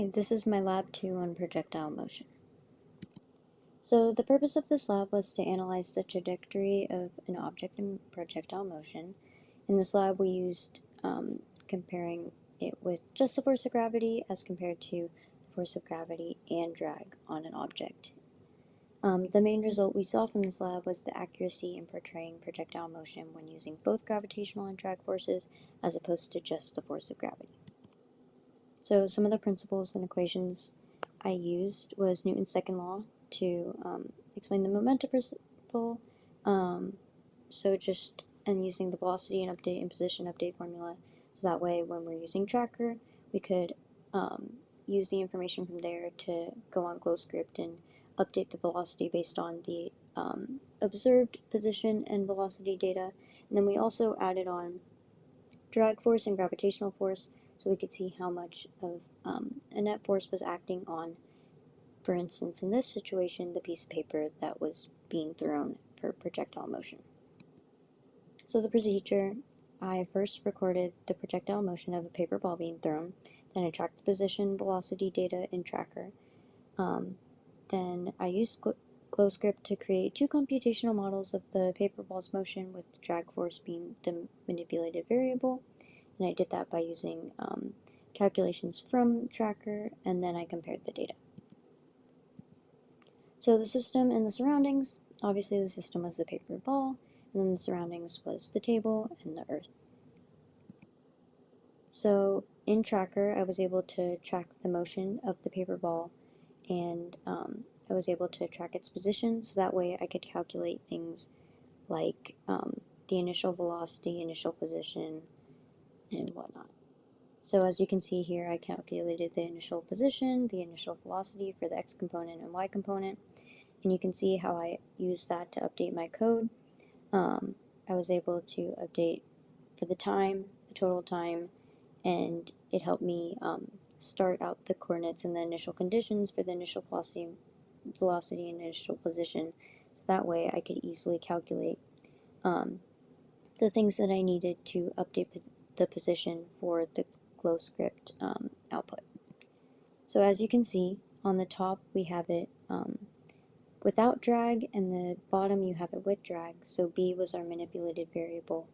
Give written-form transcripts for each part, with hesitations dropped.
Hi, this is my lab 2 on projectile motion. So the purpose of this lab was to analyze the trajectory of an object in projectile motion. In this lab we used comparing it with just the force of gravity as compared to the force of gravity and drag on an object. The main result we saw from this lab was the accuracy in portraying projectile motion when using both gravitational and drag forces as opposed to just the force of gravity. So some of the principles and equations I used was Newton's second law to explain the momentum principle. And using the velocity and update and position update formula, so that way when we're using tracker, we could use the information from there to go on GlowScript and update the velocity based on the observed position and velocity data. And then we also added on drag force and gravitational force, so we could see how much of a net force was acting on, for instance, in this situation, the piece of paper that was being thrown for projectile motion. So the procedure, I first recorded the projectile motion of a paper ball being thrown, then I tracked the position, velocity data in tracker. Then I used GlowScript to create two computational models of the paper ball's motion, with the drag force being the manipulated variable. And I did that by using calculations from tracker, and then I compared the data. So the system and the surroundings, obviously the system was the paper ball, and then the surroundings was the table and the earth. So in tracker, I was able to track the motion of the paper ball, and I was able to track its position, so that way I could calculate things like the initial velocity, initial position, and whatnot. So as you can see here, I calculated the initial position, the initial velocity for the x component and y component, and you can see how I used that to update my code. I was able to update for the time, the total time, and it helped me start out the coordinates and the initial conditions for the initial velocity and initial position, so that way I could easily calculate the things that I needed to update the position for the GlowScript output. So as you can see, on the top we have it without drag, and the bottom you have it with drag. So B was our manipulated variable,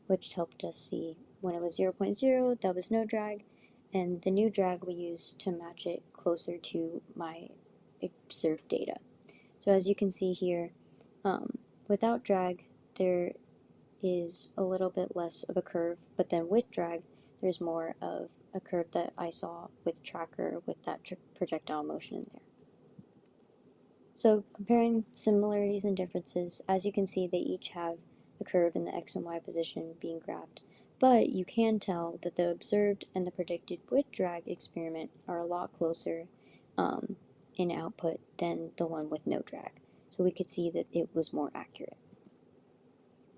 which helped us see when it was 0.0, that was no drag, and the new drag we used to match it closer to my observed data. So as you can see here, without drag there is a little bit less of a curve, but then with drag there's more of a curve that I saw with tracker with that projectile motion in there. So comparing similarities and differences, as you can see, they each have a curve in the x and y position being graphed, but you can tell that the observed and the predicted with drag experiment are a lot closer in output than the one with no drag. So we could see that it was more accurate.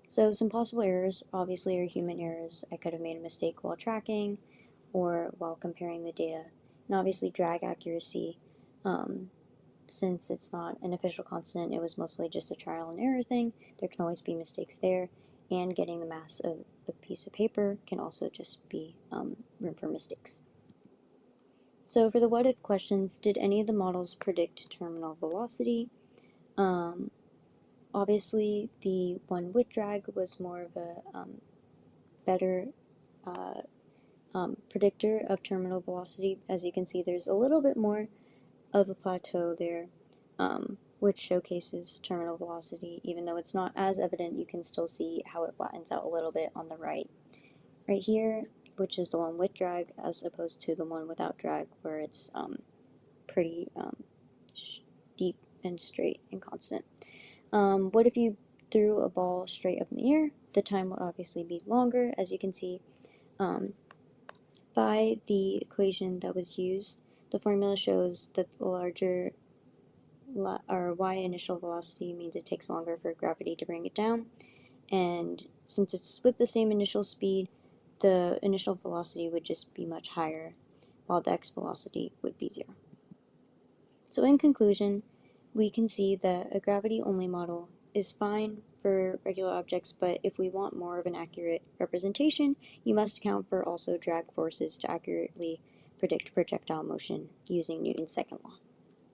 So some possible errors obviously are human errors. I could have made a mistake while tracking or while comparing the data. And obviously drag accuracy, since it's not an official constant, it was mostly just a trial and error thing. There can always be mistakes there, and getting the mass of a piece of paper can also just be room for mistakes. So for the what if questions, did any of the models predict terminal velocity? Obviously the one with drag was more of a better predictor of terminal velocity. As you can see, there's a little bit more of a plateau there, which showcases terminal velocity. Even though it's not as evident, you can still see how it flattens out a little bit on the right here, which is the one with drag, as opposed to the one without drag, where it's pretty deep and straight and constant. What if you threw a ball straight up in the air? The time would obviously be longer. As you can see by the equation that was used, the formula shows that the larger or y initial velocity means it takes longer for gravity to bring it down, and since it's with the same initial speed, the initial velocity would just be much higher, while the x velocity would be 0. So in conclusion, we can see that a gravity-only model is fine for regular objects, but if we want more of an accurate representation, you must account for also drag forces to accurately predict projectile motion using Newton's second law.